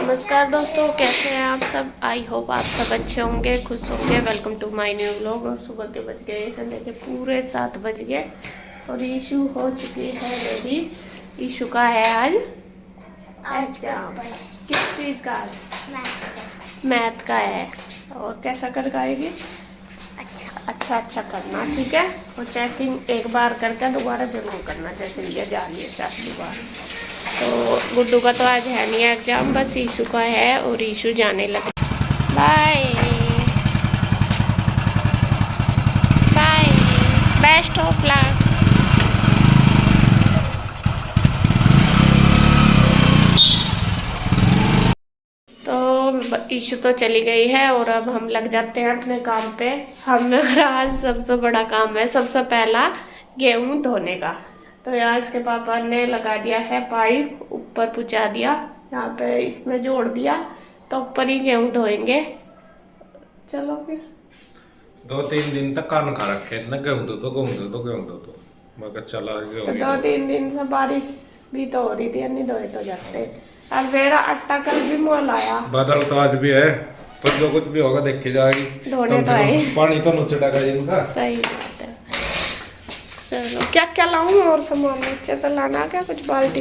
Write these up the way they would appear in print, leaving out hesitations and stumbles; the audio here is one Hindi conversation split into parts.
नमस्कार दोस्तों, कैसे हैं आप सब। आई होप आप सब अच्छे होंगे, खुश होंगे। Welcome to my new vlog. और सुबह के बज गए हैं, देखिए पूरे 7 बज गए और इशू हो चुकी है रेडी। इशू का है आज एग्जाम। किस चीज़ का? मैथ का है। और कैसा कर आएगी? अच्छा करना, ठीक है। और चेकिंग एक बार करके दोबारा जरूर करना, जैसे ये जा रही है 4 बार। तो गुड्डू का तो आज है नहीं एग्जाम, बस ईशू का है और ईशू जाने लगे। Bye bye, best of luck. तो ईशू तो चली गई है और अब हम लग जाते हैं अपने काम पे। हमारा आज सबसे बड़ा काम है, सबसे पहला गेहूं धोने का। तो यहाँ इसके पापा ने लगा दिया है पाइप, ऊपर पहुँचा दिया, यहाँ पे इसमें जोड़ दिया, तो ऊपर ही गेहूं धोएंगे। चलो फिर 2-3 दिन तक कान खा रखे इतना गेहूं दो मैं कहा चला तो 2-3 दिन से बारिश भी तो हो रही थी, नहीं धोए तो जाते। और मेरा आटा कल भी मोल आया। बादल तो आज भी है, पर जो कुछ भी होगा देखी जाएगी। धोने तो आए, पानी तो नीचे डगा इनका। सही बात है। चलो क्या क्या लाऊं और सामान नीचे तो लाना, क्या कुछ बाल्टी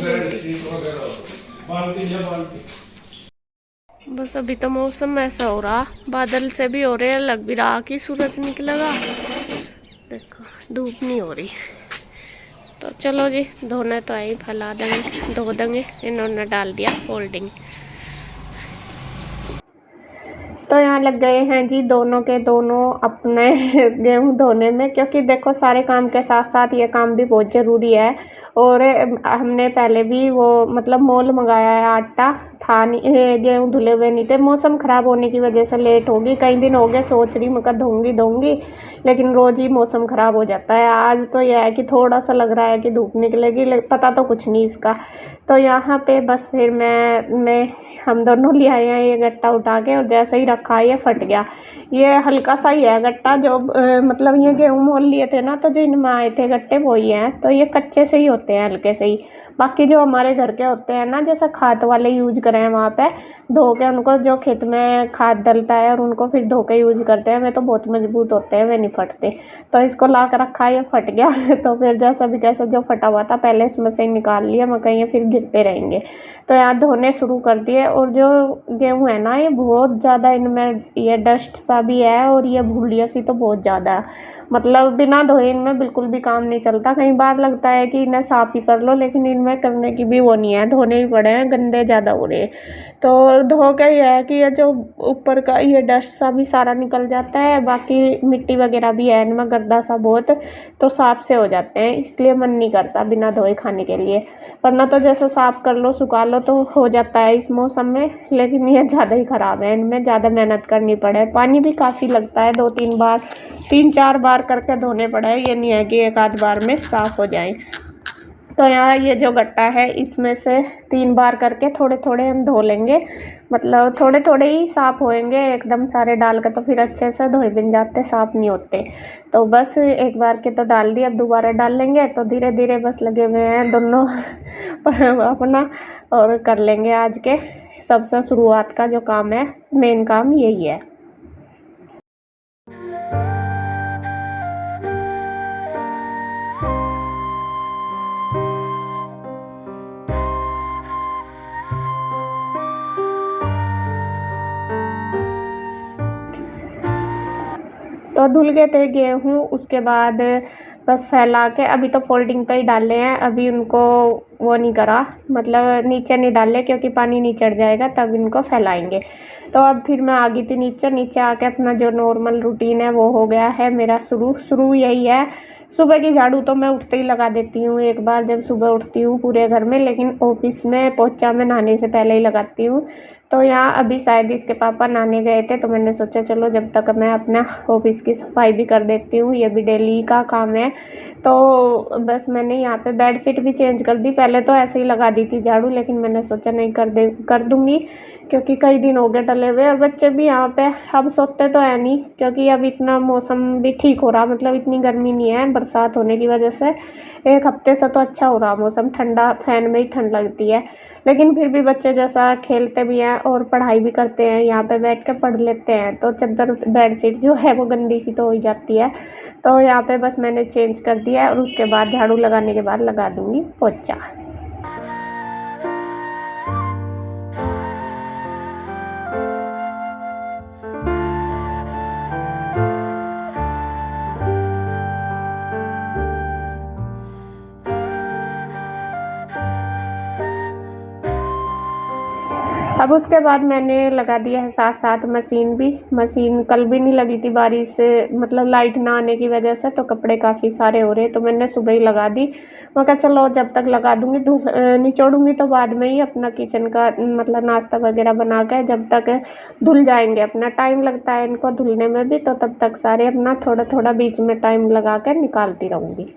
बस। अभी तो मौसम ऐसा हो रहा, बादल से भी हो रहे, लग भी रहा कि सूरज निकलेगा। देखो धूप नहीं हो रही। तो चलो जी, धोने तो आई, फैला देंगे, धो देंगे। इन्होंने डाल दिया फोल्डिंग। तो यहाँ लग गए हैं जी दोनों के दोनों अपने गेहूं धोने में, क्योंकि देखो सारे काम के साथ साथ ये काम भी बहुत ज़रूरी है। और हमने पहले भी वो मतलब मोल मंगाया है, आटा था नहीं, गेहूं धुले हुए नहीं थे। मौसम ख़राब होने की वजह से लेट होगी, कई दिन हो गए सोच रही मैं धोऊंगी, लेकिन रोज़ ही मौसम ख़राब हो जाता है। आज तो यह है कि थोड़ा सा लग रहा है कि धूप निकलेगी, पता तो कुछ नहीं इसका। तो यहाँ पे बस फिर मैं हम दोनों ले आए हैं ये गट्टा उठा के, और जैसे ही रखा ये फट गया। ये हल्का सा ही है गट्टा, जो मतलब ये गेहूँ मोल लिए थे ना, तो जो इनमें आए थे गट्टे वही हैं। तो ये कच्चे से ही होते हैं, हल्के से ही। बाकी जो हमारे घर के होते हैं ना, जैसे खाद वाले यूज करें हैं वहाँ पे, धो के उनको, जो खेत में खाद डलता है और उनको फिर धो के यूज करते हैं, वे तो बहुत मजबूत होते हैं, वे नहीं फटते। तो इसको ला कर रखा, ये फट गया। तो फिर जैसा भी कैसा जो फटा हुआ था पहले इसमें से निकाल लिया, मैं कहीं फिर गिरते रहेंगे। तो यहाँ धोने शुरू कर दिए। और जो गेहूँ है ना, ये बहुत ज़्यादा, इनमें ये डस्ट सा भी है और ये भूलिया सी तो बहुत ज़्यादा है। मतलब बिना धोए इनमें बिल्कुल भी काम नहीं चलता। कई बार लगता है कि इन्हें साफ ही कर लो, लेकिन इनमें करने की भी वो नहीं है, धोने ही पड़े हैं, गंदे ज़्यादा हो रहे हैं। तो धो के ये है कि ये जो ऊपर का ये डस्ट सा भी सारा निकल जाता है, बाकी मिट्टी वगैरह भी है इनमें, गर्दा सा बहुत, तो साफ से हो जाते हैं। इसलिए मन नहीं करता बिना धोए खाने के लिए, वरना तो जैसे साफ कर लो सुखा लो तो हो जाता है इस मौसम में। लेकिन ये ज़्यादा ही ख़राब है, इनमें ज़्यादा मेहनत करनी पड़े, पानी भी काफ़ी लगता है, 2-3 बार 3-4 बार करके धोने पड़े। ये नहीं है कि एक आध बार में साफ़ हो जाए। तो यहाँ ये जो गट्टा है इसमें से 3 बार करके थोड़े थोड़े हम धो लेंगे, मतलब थोड़े थोड़े ही साफ़ होएंगे, एकदम सारे डाल के तो फिर अच्छे से धोए बिन जाते, साफ़ नहीं होते। तो बस एक बार के तो डाल दिए, अब दोबारा डाल लेंगे। तो धीरे धीरे बस लगे हुए हैं दोनों अपना, और कर लेंगे आज के सबसे शुरुआत का जो काम है, मेन काम यही है। तो धुल गए थे गेहूँ, उसके बाद बस फैला के अभी तो फोल्डिंग पे ही डाले हैं। अभी उनको वो नहीं करा, मतलब नीचे नहीं डाले, क्योंकि पानी नहीं चढ़ जाएगा, तब इनको फैलाएंगे। तो अब फिर मैं आ गई थी नीचे आके अपना जो नॉर्मल रूटीन है वो हो गया है मेरा शुरू यही है। सुबह की झाड़ू तो मैं उठते ही लगा देती हूँ एक बार, जब सुबह उठती हूँ पूरे घर में, लेकिन ऑफिस में पोछा मैं नहाने से पहले ही लगाती हूँ। तो यहाँ अभी शायद इसके पापा नहाने गए थे, तो मैंने सोचा चलो जब तक मैं अपना ऑफिस की सफाई भी कर देती हूँ, ये भी डेली का काम है। तो बस मैंने यहाँ पे बेडशीट भी चेंज कर दी, पहले तो ऐसे ही लगा दी थी झाड़ू, लेकिन मैंने सोचा नहीं कर दूँगी, क्योंकि कई दिन हो गए डले हुए। और बच्चे भी यहाँ पे अब सोते तो है नहीं, क्योंकि अब इतना मौसम भी ठीक हो रहा, मतलब इतनी गर्मी नहीं है, बरसात होने की वजह से। एक हफ्ते से तो अच्छा हो रहा मौसम, ठंडा, फैन में ही ठंड लगती है, लेकिन फिर भी बच्चे जैसा खेलते भी हैं और पढ़ाई भी करते हैं, यहाँ पे बैठ के पढ़ लेते हैं, तो चादर बेडशीट जो है वो गंदी सी तो हो ही जाती है। तो यहाँ पे बस मैंने चेंज कर दिया है और उसके बाद झाड़ू लगाने के बाद लगा दूँगी पोछा। अब उसके बाद मैंने लगा दिया है साथ साथ मशीन भी। मशीन कल भी नहीं लगी थी बारिश से, मतलब लाइट ना आने की वजह से, तो कपड़े काफ़ी सारे हो रहे, तो मैंने सुबह ही लगा दी। मैं कहा चलो जब तक लगा दूँगी, निचोड़ूँगी तो बाद में ही अपना किचन का मतलब नाश्ता वगैरह बना के, जब तक धुल जाएंगे, अपना टाइम लगता है इनको धुलने में भी, तो तब तक सारे अपना थोड़ा थोड़ा बीच में टाइम लगा कर निकालती रहूँगी।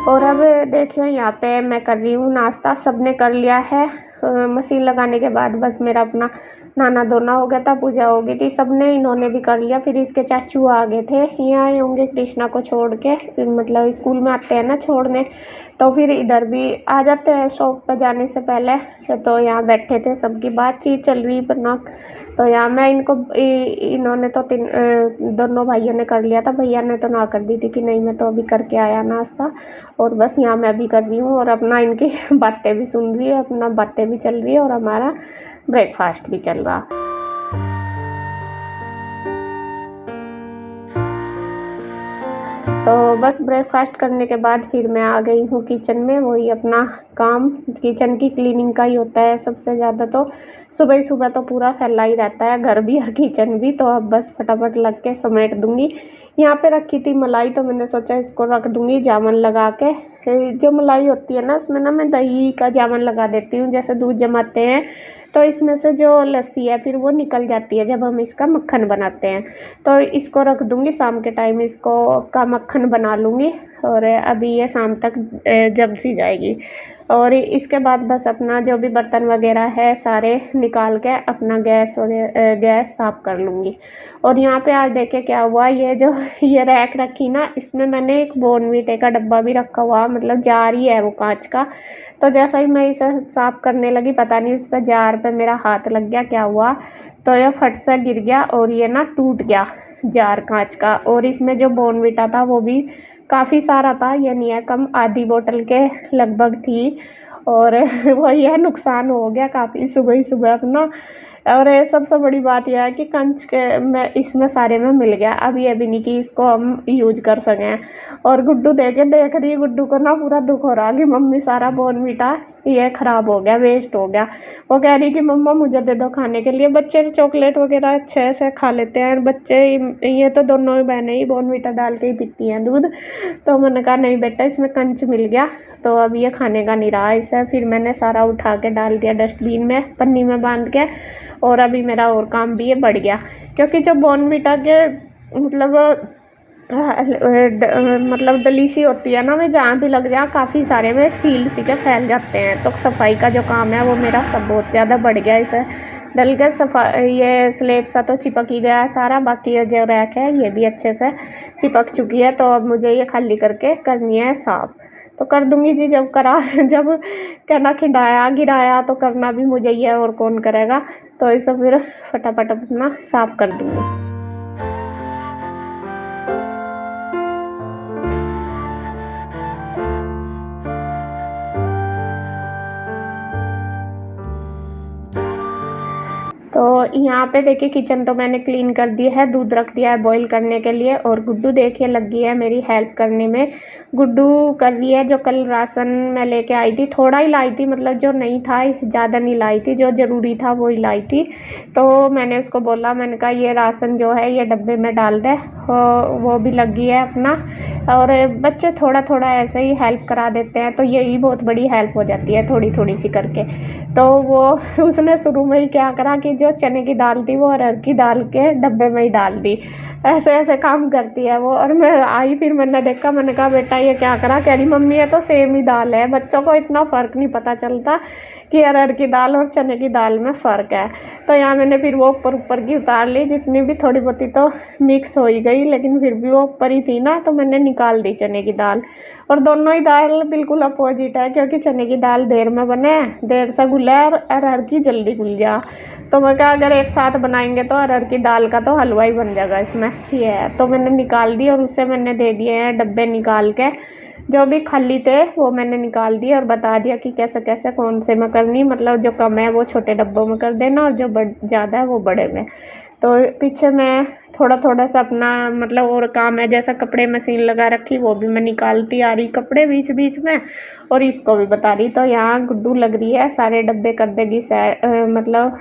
और अब देखिए यहाँ पे मैं कर रही हूँ नाश्ता, सबने कर लिया है। मशीन लगाने के बाद बस मेरा अपना नहाना धोना हो गया था, पूजा हो गई थी, सबने, इन्होंने भी कर लिया। फिर इसके चाचू आ गए थे, यहाँ आए होंगे कृष्णा को छोड़ के, मतलब स्कूल में आते हैं ना छोड़ने, तो फिर इधर भी आ जाते हैं शॉप पर जाने से पहले। तो यहाँ बैठे थे, सबकी बातचीत चल रही अपना। तो यहाँ मैं इनको इन्होंने तो दोनों भाइयों ने कर लिया था, भैया ने तो ना कर दी थी कि नहीं मैं तो अभी करके आया नाश्ता, और बस यहाँ मैं भी कर रही हूँ और अपना इनकी बातें भी सुन रही है, अपना बातें भी चल रही है और हमारा ब्रेकफास्ट भी चल रहा। तो बस ब्रेकफास्ट करने के बाद फिर मैं आ गई हूँ किचन में। वही अपना काम किचन की क्लीनिंग का ही होता है सबसे ज़्यादा, तो सुबह ही सुबह तो पूरा फैला ही रहता है घर भी और किचन भी। तो अब बस फटाफट लग के समेट दूँगी। यहाँ पे रखी थी मलाई, तो मैंने सोचा इसको रख दूँगी जामन लगा के। जो मलाई होती है ना उसमें ना मैं दही का जामन लगा देती हूँ, जैसे दूध जमाते हैं तो इसमें से जो लस्सी है फिर वो निकल जाती है जब हम इसका मक्खन बनाते हैं। तो इसको रख दूँगी, शाम के टाइम इसको का मक्खन बना लूँगी, और अभी ये शाम तक जम सी जाएगी। और इसके बाद बस अपना जो भी बर्तन वगैरह है सारे निकाल के अपना गैस साफ़ कर लूँगी। और यहाँ पे आज देखे क्या हुआ, ये जो ये रैक रखी ना, इसमें मैंने एक बॉर्नवीटे का डब्बा भी रखा हुआ, मतलब जार ही है वो कांच का। तो जैसा ही मैं इसे साफ़ करने लगी, पता नहीं उस पर जार पे मेरा हाथ लग गया क्या हुआ, तो ये फट से गिर गया और ये ना टूट गया जार कांच का। और इसमें जो बॉर्नवीटा था वो भी काफ़ी सारा था, ये नहीं है कम, आधी बोतल के लगभग थी, और वो यह नुकसान हो गया काफ़ी सुबह ही सुबह अपना। और सबसे बड़ी बात यह है कि कंच के में इसमें सारे में मिल गया, अब ये भी नहीं कि इसको हम यूज कर सकें। और गुड्डू देख रही, गुड्डू को ना पूरा दुख हो रहा कि मम्मी सारा बॉर्नवीटा ये ख़राब हो गया, वेस्ट हो गया। वो कह रही कि मम्मा मुझे दे दो खाने के लिए। बच्चे चॉकलेट वगैरह अच्छे से खा लेते हैं बच्चे, ये तो दोनों बहनें ही बॉर्नवीटा डाल के ही पीती हैं दूध। तो मैंने कहा नहीं बेटा इसमें कंच मिल गया, तो अब ये खाने का नहीं रहा इसे। फिर मैंने सारा उठा के डाल दिया डस्टबिन में पन्नी में बांध के। और अभी मेरा और काम भी ये बढ़ गया, क्योंकि जब बॉर्नवीटा के मतलब डली सी होती है ना, मैं जहाँ भी लग जाए काफ़ी सारे में सील सी के फैल जाते हैं। तो सफाई का जो काम है वो मेरा सब बहुत ज़्यादा बढ़ गया इसे डल के। ये स्लेब सा तो चिपक ही गया है सारा, बाकी ये जो रैक है ये भी अच्छे से चिपक चुकी है। तो अब मुझे ये खाली करके करनी है साफ़, तो कर दूँगी जी जब जब कहना खिंडाया गिराया तो करना भी मुझे ही है, और कौन करेगा। तो इसे फिर फटाफट अपना साफ़ कर दूँगी। तो यहाँ पे देखिए किचन तो मैंने क्लीन कर दी है, दूध रख दिया है बॉईल करने के लिए, और गुड्डू देखिए लग गई है मेरी हेल्प करने में। गुड्डू कर रही है, जो कल राशन मैं लेके आई थी, थोड़ा ही लाई थी, मतलब जो नहीं था ज़्यादा नहीं लाई थी, जो ज़रूरी था वो ही लाई थी। तो मैंने उसको बोला, मैंने कहा ये राशन जो है ये डब्बे में डाल दे, वो भी लग गई है अपना। और बच्चे थोड़ा थोड़ा ऐसे ही हेल्प करा देते हैं, तो यही बहुत बड़ी हेल्प हो जाती है थोड़ी थोड़ी सी करके। तो वो उसने शुरू में ही क्या करा कि जो चने चने की दाल थी वो अरहर की दाल के डब्बे में ही डाल दी। ऐसे ऐसे काम करती है वो। और मैं आई, फिर मैंने देखा, मैंने कहा बेटा ये क्या करा? कह रही मम्मी ये तो सेम ही दाल है। बच्चों को इतना फ़र्क नहीं पता चलता कि अरहर की दाल और चने की दाल में फ़र्क है। तो यहाँ मैंने फिर वो ऊपर ऊपर की उतार ली, जितनी भी थोड़ी बहुती तो मिक्स हो ही गई, लेकिन फिर भी वो ऊपर ही थी ना, तो मैंने निकाल दी चने की दाल। और दोनों ही दाल बिल्कुल अपोजिट है, क्योंकि चने की दाल देर में बने, देर से घुले, और अरहर की जल्दी घुल जा। तो मैं कहा अगर एक साथ बनाएंगे तो अरहर की दाल का तो हलवा ही बन जाएगा इसमें, ये है। तो मैंने निकाल दी और उससे मैंने दे दिए हैं डब्बे निकाल के, जो भी खाली थे वो मैंने निकाल दिए और बता दिया कि कैसे कैसे कौन से में करनी, मतलब जो कम है वो छोटे डब्बों में कर देना और जो ज़्यादा है वो बड़े में। तो पीछे मैं थोड़ा थोड़ा सा अपना मतलब और काम है, जैसा कपड़े मशीन लगा रखी वो भी मैं निकालती आ रही कपड़े बीच बीच में, और इसको भी बता रही। तो यहाँ गुड्डू लग रही है सारे डब्बे कर देगी, मतलब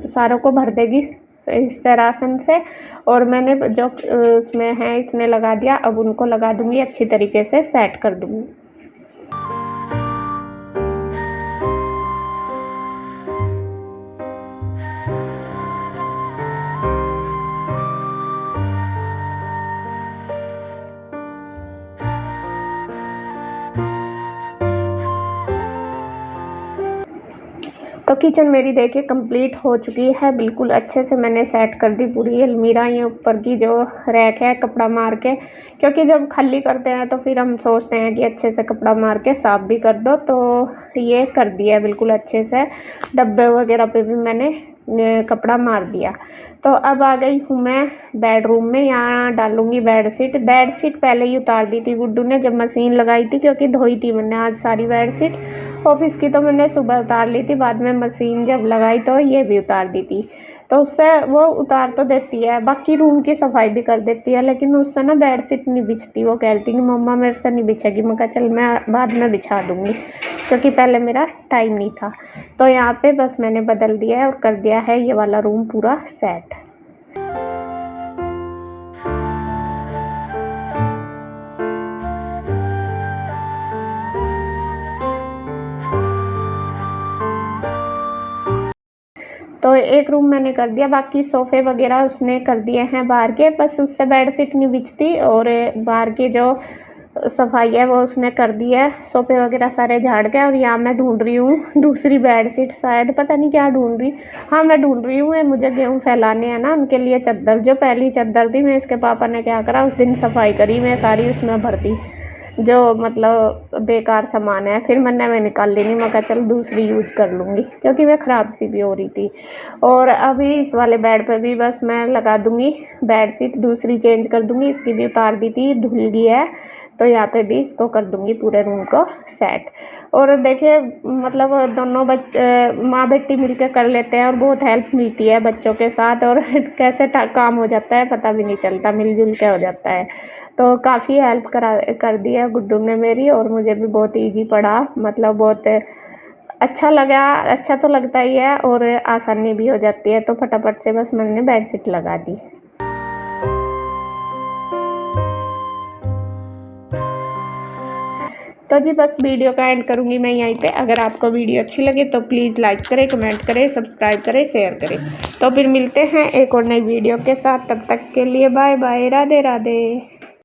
सारों को भर देगी इससे राशन से। और मैंने जो उसमें है इसने लगा दिया, अब उनको लगा दूँगी, अच्छी तरीके से सेट कर दूँगी। तो किचन मेरी देखिए कंप्लीट हो चुकी है, बिल्कुल अच्छे से मैंने सेट कर दी पूरी अलमीरा। ये ऊपर की जो रैक है कपड़ा मार के, क्योंकि जब खाली करते हैं तो फिर हम सोचते हैं कि अच्छे से कपड़ा मार के साफ़ भी कर दो, तो ये कर दिया है बिल्कुल अच्छे से। डब्बे वगैरह पे भी मैंने कपड़ा मार दिया। तो अब आ गई हूँ मैं बेडरूम में, यहाँ डालूँगी बेडशीट। बेडशीट पहले ही उतार दी थी गुड्डू ने जब मशीन लगाई थी, क्योंकि धोई थी मैंने आज सारी बेडशीट। ऑफिस की तो मैंने सुबह उतार ली थी, बाद में मशीन जब लगाई तो ये भी उतार दी थी। तो उससे वो उतार तो देती है, बाकी रूम की सफाई भी कर देती है, लेकिन उससे ना बेडशीट नहीं बिछती। वो कहती कि मम्मा मेरे से नहीं बिछेगी। मैं कहा चल मैं बाद में बिछा दूँगी, क्योंकि पहले मेरा टाइम नहीं था। तो यहाँ पे बस मैंने बदल दिया है और कर दिया है ये वाला रूम पूरा सेट। तो एक रूम मैंने कर दिया, बाकी सोफ़े वगैरह उसने कर दिए हैं बाहर के, बस उससे बेडशीट नहीं बिछती। और बाहर की जो सफाई है वो उसने कर दी है, सोफ़े वगैरह सारे झाड़ के। और यहाँ मैं ढूंढ रही हूँ दूसरी बेडशीट, शायद पता नहीं क्या ढूंढ रही। हाँ मैं ढूंढ रही हूँ, मुझे गेहूँ फैलाने हैं ना, उनके लिए चद्दर। जो पहली चद्दर थी मैं, इसके पापा ने क्या करा उस दिन सफाई करी, मैं सारी उसमें भर दी, जो मतलब बेकार सामान है। फिर मैं निकाल ली नहीं, मैं कहा चल दूसरी यूज कर लूँगी, क्योंकि मैं ख़राब सी भी हो रही थी। और अभी इस वाले बेड पे भी बस मैं लगा दूँगी बेडशीट, दूसरी चेंज कर दूँगी। इसकी भी उतार दी थी, धुल गई है, तो यहाँ पे भी इसको कर दूँगी पूरे रूम को सेट। और देखिए मतलब दोनों माँ बेटी मिलकर कर लेते हैं और बहुत हेल्प मिलती है बच्चों के साथ, और कैसे काम हो जाता है पता भी नहीं चलता, मिलजुल के हो जाता है। तो काफ़ी हेल्प कर दी है गुड्डू ने मेरी, और मुझे भी बहुत ईजी पड़ा, मतलब बहुत अच्छा लगा। अच्छा तो लगता ही है और आसानी भी हो जाती है। तो फटाफट से बस मैंने बेडशीट लगा दी। तो जी बस वीडियो का एंड करूँगी मैं यहीं पे। अगर आपको वीडियो अच्छी लगे तो प्लीज़ लाइक करें, कमेंट करें, सब्सक्राइब करें, शेयर करें। तो फिर मिलते हैं एक और नई वीडियो के साथ, तब तक के लिए बाय बाय, राधे राधे।